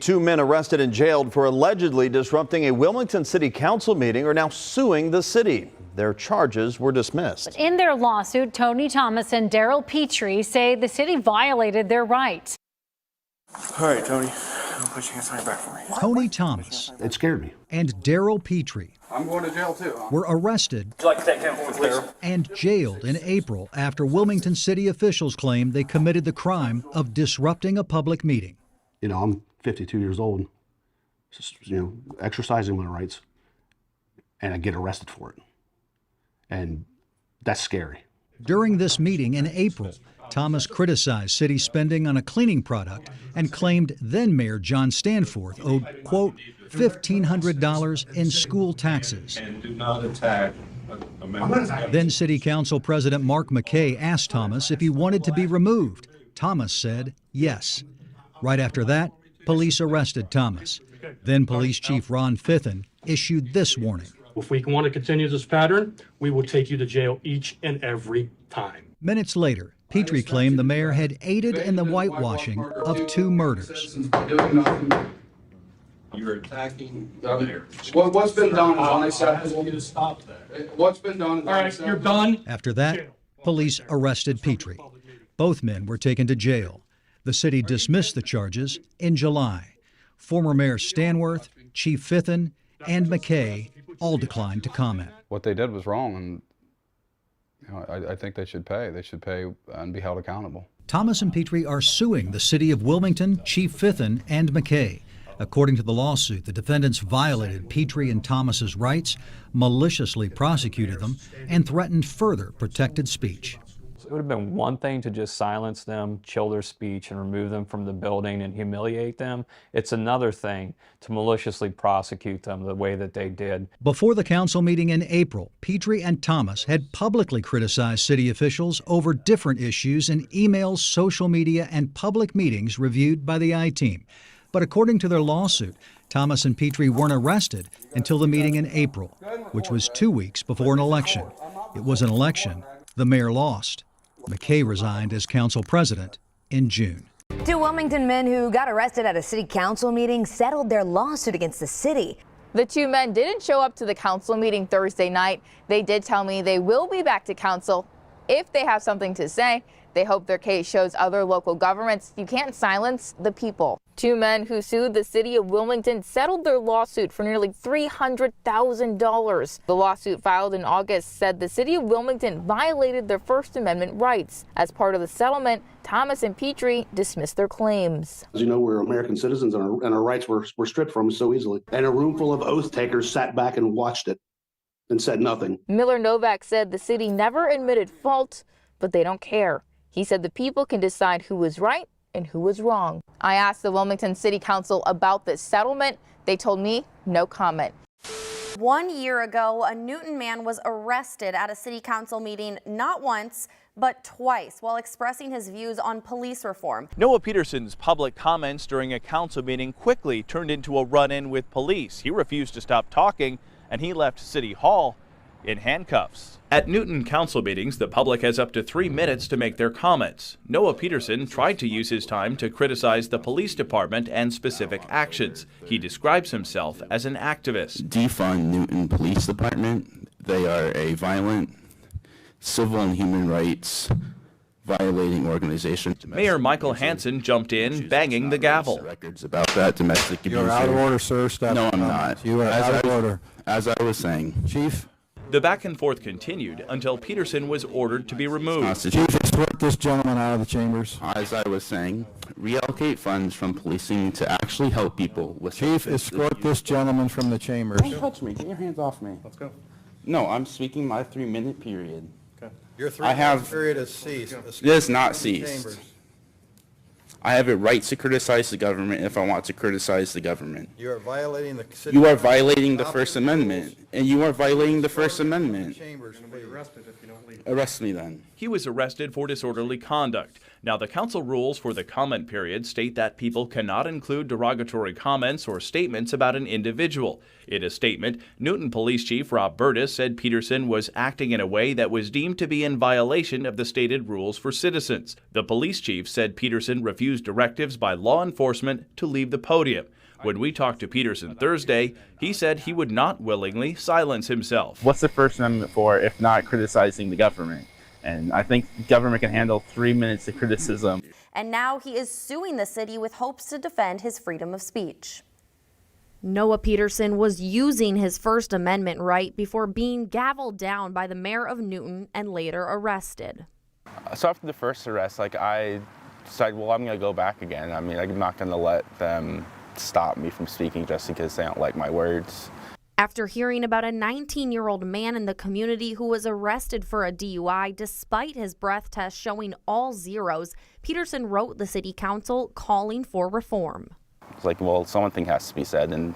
Two men arrested and jailed for allegedly disrupting a Wilmington City Council meeting are now suing the city. Their charges were dismissed. In their lawsuit, Tony Thomas and Daryl Petrie say the city violated their rights. All right, Tony. Put your hands on your back for me. Tony Thomas. It scared me. And Daryl Petrie. I'm going to jail too. Were arrested and jailed in April after Wilmington city officials claimed they committed the crime of disrupting a public meeting. You know, I'm 52 years old, exercising my rights, and I get arrested for it. And that's scary. During this meeting in April, Thomas criticized city spending on a cleaning product and claimed then-Mayor John Stanforth owed, quote, $1,500 in school taxes. And do not attack amendments. Then City Council President Mark McKay asked Thomas if he wanted to be removed. Thomas said yes. Right after that, police arrested Thomas. Then Police Chief Ron Fithen issued this warning. If we want to continue this pattern, we will take you to jail each and every time. Minutes later, Petrie claimed the mayor had aided in the whitewashing of two murders. You're attacking the mayor. What's been done is unacceptable. I ask you to stop that. What's been done is All right, unacceptable. you're done. After that, police arrested Petrie. Both men were taken to jail. The city dismissed the charges in July. Former Mayor Stanworth, Chief Fithen, and McKay all declined to comment. What they did was wrong, and I think they should pay. They should pay and be held accountable. Thomas and Petrie are suing the City of Wilmington, Chief Fithen, and McKay. According to the lawsuit, the defendants violated Petrie and Thomas's rights, maliciously prosecuted them, and threatened further protected speech. It would have been one thing to just silence them, chill their speech, and remove them from the building and humiliate them. It's another thing to maliciously prosecute them the way that they did. Before the council meeting in April, Petrie and Thomas had publicly criticized city officials over different issues in emails, social media, and public meetings reviewed by the I-Team. But according to their lawsuit, Thomas and Petrie weren't arrested until the meeting in April, which was 2 weeks before an election. It was an election the mayor lost. McKay resigned as council president in June. Two Wilmington men who got arrested at a city council meeting settled their lawsuit against the city. The two men didn't show up to the council meeting Thursday night. They did tell me they will be back to council if they have something to say. They hope their case shows other local governments you can't silence the people. Two men who sued the city of Wilmington settled their lawsuit for nearly $300,000. The lawsuit filed in August said the city of Wilmington violated their First Amendment rights. As part of the settlement, Thomas and Petrie dismissed their claims. As you know, we're American citizens, and our rights were stripped from us so easily. And a room full of oath takers sat back and watched it and said nothing. Miller Novak said the city never admitted fault, but they don't care. He said the people can decide who was right and who was wrong. I asked the Wilmington City Council about this settlement. They told me no comment. 1 year ago, a Newton man was arrested at a city council meeting not once, but twice while expressing his views on police reform. Noah Peterson's public comments during a council meeting quickly turned into a run-in with police. He refused to stop talking, and he left City Hall in handcuffs. At Newton council meetings, the public has up to 3 minutes to make their comments. Noah Peterson tried to use his time to criticize the police department and specific actions. He describes himself as an activist. Defund Newton Police Department. They are a violent civil and human rights violating organization. Mayor Michael Hansen jumped in, banging the gavel. Records about that domestic abuse. You're out of order, sir. Stop. No, I'm not. You are out of order. As I was saying, Chief. The back and forth continued until Peterson was ordered to be removed. Chief, escort this gentleman out of the chambers. As I was saying, reallocate funds from policing to actually help people with. Chief, escort this gentleman from the chambers. Don't touch me. Get your hands off me. Let's go. No, I'm speaking my 3-minute period. Okay. Your 3-minute period has ceased. It has not ceased. I have a right to criticize the government if I want to criticize the government. You are violating the city. You are violating the First Amendment, and you are violating the First Amendment. Arrest me then. He was arrested for disorderly conduct. Now, the council rules for the comment period state that people cannot include derogatory comments or statements about an individual. In a statement, Newton Police Chief Rob Burtis said Peterson was acting in a way that was deemed to be in violation of the stated rules for citizens. The police chief said Peterson refused directives by law enforcement to leave the podium. When we talked to Peterson Thursday, he said he would not willingly silence himself. What's the First Amendment for if not criticizing the government? And I think government can handle 3 minutes of criticism. And now he is suing the city with hopes to defend his freedom of speech. Noah Peterson was using his First Amendment right before being gavelled down by the mayor of Newton and later arrested. So after the first arrest, I decided, well, I'm going to go back again. I mean, I'm not going to let them stop me from speaking just because they don't like my words. After hearing about a 19-year-old man in the community who was arrested for a DUI despite his breath test showing all zeros, Peterson wrote the city council calling for reform. It's like, well, something has to be said, and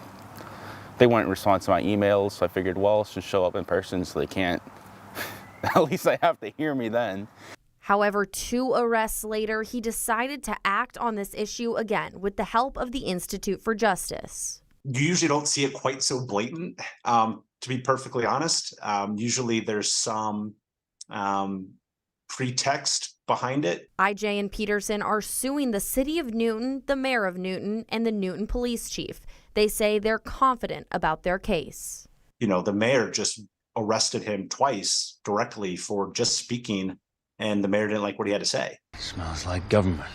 they wouldn't respond to my emails, so I figured, well, let's just show up in person so they can't, at least they have to hear me then. However, 2 arrests later, he decided to act on this issue again with the help of the Institute for Justice. You usually don't see it quite so blatant, to be perfectly honest. Usually there's some pretext behind it. IJ and Peterson are suing the city of Newton, the mayor of Newton, and the Newton police chief. They say they're confident about their case. You know, the mayor just arrested him twice directly for just speaking, and the mayor didn't like what he had to say. Smells like government.